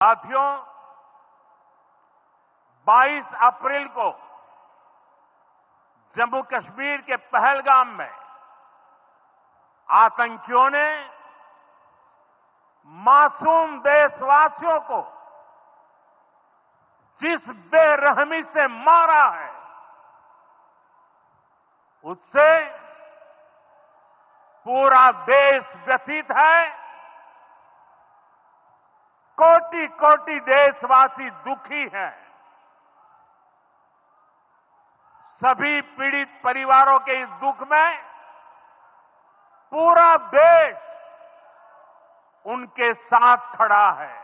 साथियों, 22 अप्रैल को जम्मू कश्मीर के पहलगाम में आतंकियों ने मासूम देशवासियों को जिस बेरहमी से मारा है, उससे पूरा देश व्यथित है। कोटि कोटि देशवासी दुखी हैं। सभी पीड़ित परिवारों के इस दुख में पूरा देश उनके साथ खड़ा है।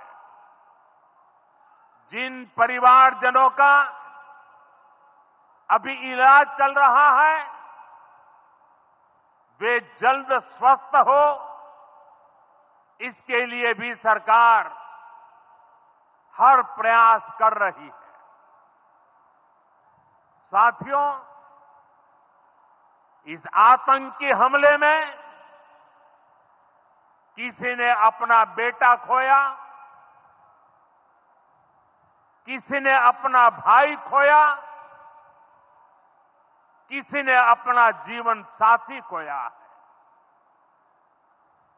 जिन परिवारजनों का अभी इलाज चल रहा है, वे जल्द स्वस्थ हो, इसके लिए भी सरकार हर प्रयास कर रही है। साथियों, इस आतंकी हमले में किसी ने अपना बेटा खोया, किसी ने अपना भाई खोया, किसी ने अपना जीवन साथी खोया है।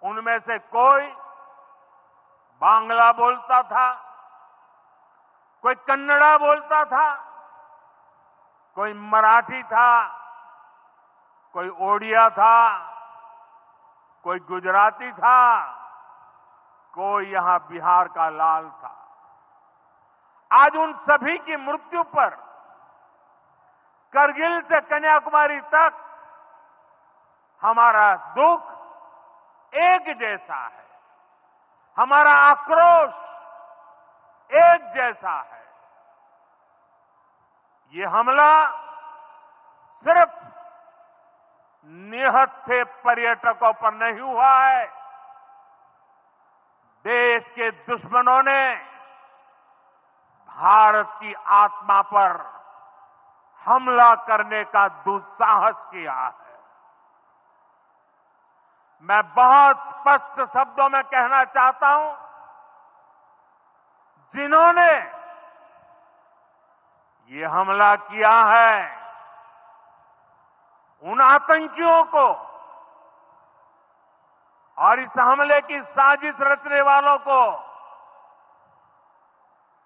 उनमें से कोई बांग्ला बोलता था, कोई कन्नड़ा बोलता था, कोई मराठी था, कोई ओडिया था, कोई गुजराती था, कोई यहां बिहार का लाल था। आज उन सभी की मृत्यु पर करगिल से कन्याकुमारी तक हमारा दुख एक जैसा है, हमारा आक्रोश एक जैसा है। ये हमला सिर्फ निहत्थे पर्यटकों पर नहीं हुआ है। देश के दुश्मनों ने भारत की आत्मा पर हमला करने का दुस्साहस किया है। मैं बहुत स्पष्ट शब्दों में कहना चाहता हूं, जिन्होंने ये हमला किया है, उन आतंकियों को और इस हमले की साजिश रचने वालों को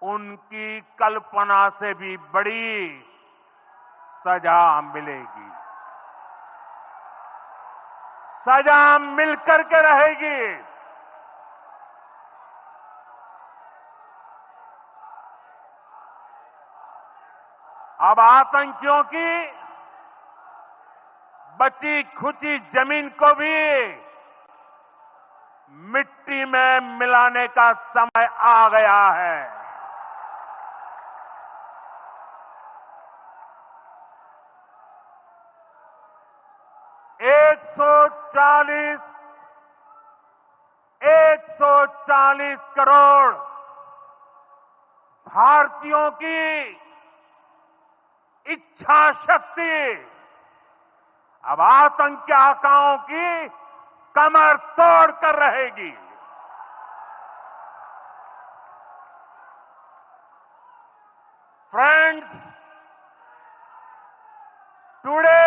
उनकी कल्पना से भी बड़ी सजा मिलेगी। सजा मिलकर के रहेगी। अब आतंकियों की बची खुची जमीन को भी मिट्टी में मिलाने का समय आ गया है। एक सौ चालीस करोड़ भारतीयों की इच्छा शक्ति अब आतंकी आकाओं की कमर तोड़ कर रहेगी। Friends, today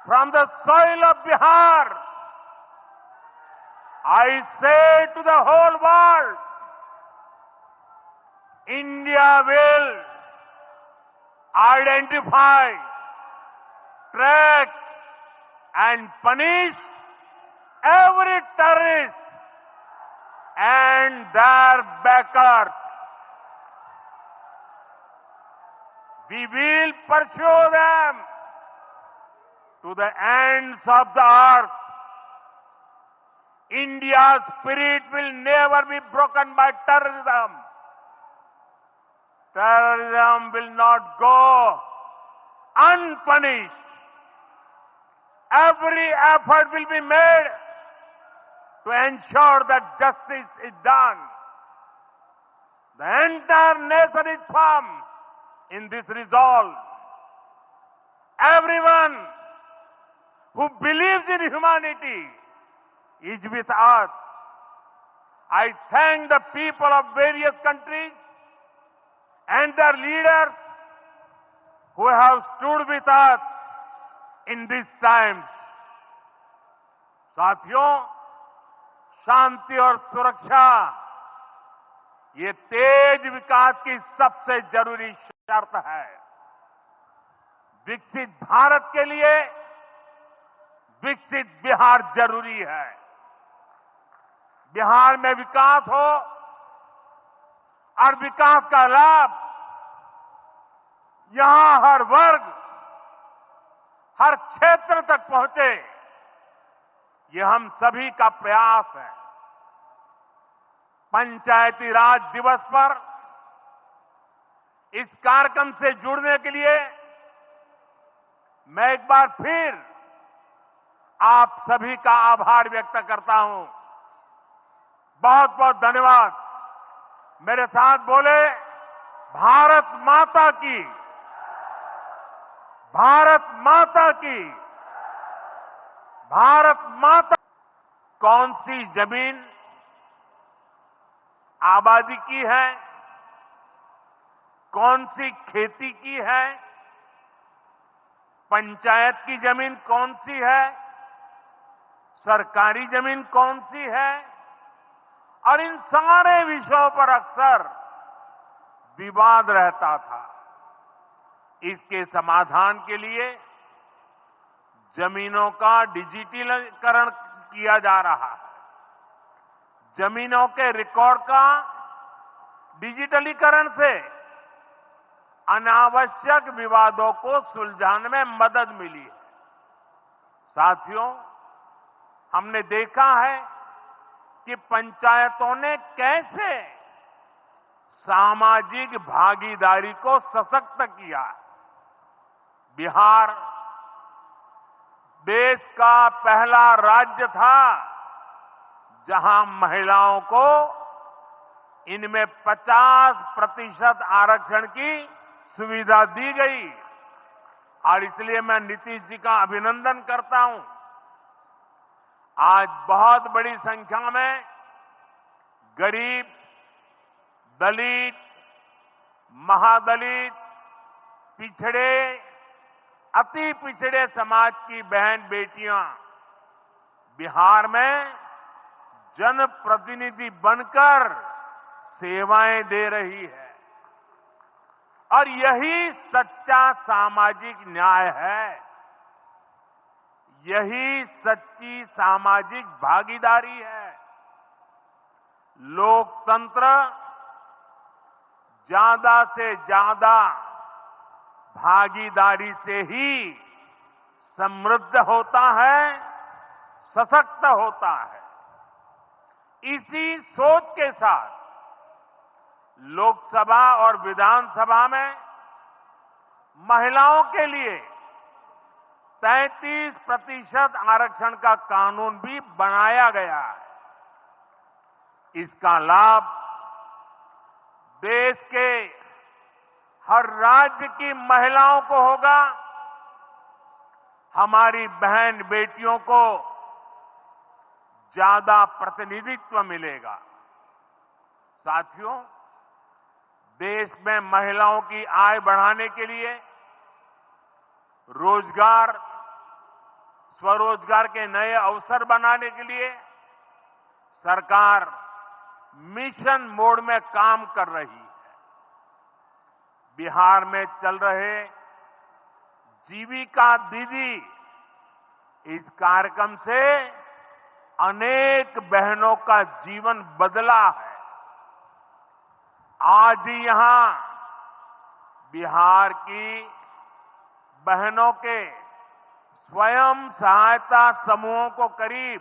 from the soil of Bihar, I say to the whole world, India will identify, track and punish every terrorist and their backers. We will pursue them to the ends of the earth. India's spirit will never be broken by terrorism. Terrorism will not go unpunished. Every effort will be made to ensure that justice is done. The entire nation is firm in this resolve. Everyone who believes in humanity is with us. I thank the people of various countries and their leaders who have stood with us in these times. साथियों, शांति और सुरक्षा ये तेज विकास की सबसे जरूरी शर्त है। विकसित भारत के लिए विकसित बिहार जरूरी है। बिहार में विकास हो और विकास का लाभ यहां हर वर्ग, हर क्षेत्र तक पहुंचे, ये हम सभी का प्रयास है। पंचायती राज दिवस पर इस कार्यक्रम से जुड़ने के लिए मैं एक बार फिर आप सभी का आभार व्यक्त करता हूं। बहुत बहुत धन्यवाद। मेरे साथ बोले, भारत माता की, भारत माता की, भारत माता। कौन सी जमीन आबादी की है, कौन सी खेती की है, पंचायत की जमीन कौन सी है, सरकारी जमीन कौन सी है, और इन सारे विषयों पर अक्सर विवाद रहता था। इसके समाधान के लिए जमीनों का डिजिटलीकरण किया जा रहा है। जमीनों के रिकॉर्ड का डिजिटलीकरण से अनावश्यक विवादों को सुलझाने में मदद मिली है। साथियों, हमने देखा है कि पंचायतों ने कैसे सामाजिक भागीदारी को सशक्त किया। बिहार देश का पहला राज्य था जहां महिलाओं को इनमें 50% आरक्षण की सुविधा दी गई, और इसलिए मैं नीतीश जी का अभिनंदन करता हूं। आज बहुत बड़ी संख्या में गरीब, दलित, महादलित, पिछड़े, अति पिछड़े समाज की बहन बेटियां बिहार में जनप्रतिनिधि बनकर सेवाएं दे रही है, और यही सच्चा सामाजिक न्याय है। यही सच्ची सामाजिक भागीदारी है। लोकतंत्र ज्यादा से ज्यादा भागीदारी से ही समृद्ध होता है, सशक्त होता है। इसी सोच के साथ लोकसभा और विधानसभा में महिलाओं के लिए 33% आरक्षण का कानून भी बनाया गया है। इसका लाभ देश के हर राज्य की महिलाओं को होगा। हमारी बहन बेटियों को ज्यादा प्रतिनिधित्व मिलेगा। साथियों, देश में महिलाओं की आय बढ़ाने के लिए रोजगार, स्वरोजगार के नए अवसर बनाने के लिए सरकार मिशन मोड में काम कर रही है। बिहार में चल रहे जीविका दीदी इस कार्यक्रम से अनेक बहनों का जीवन बदला है। आज ही यहां बिहार की बहनों के स्वयं सहायता समूहों को करीब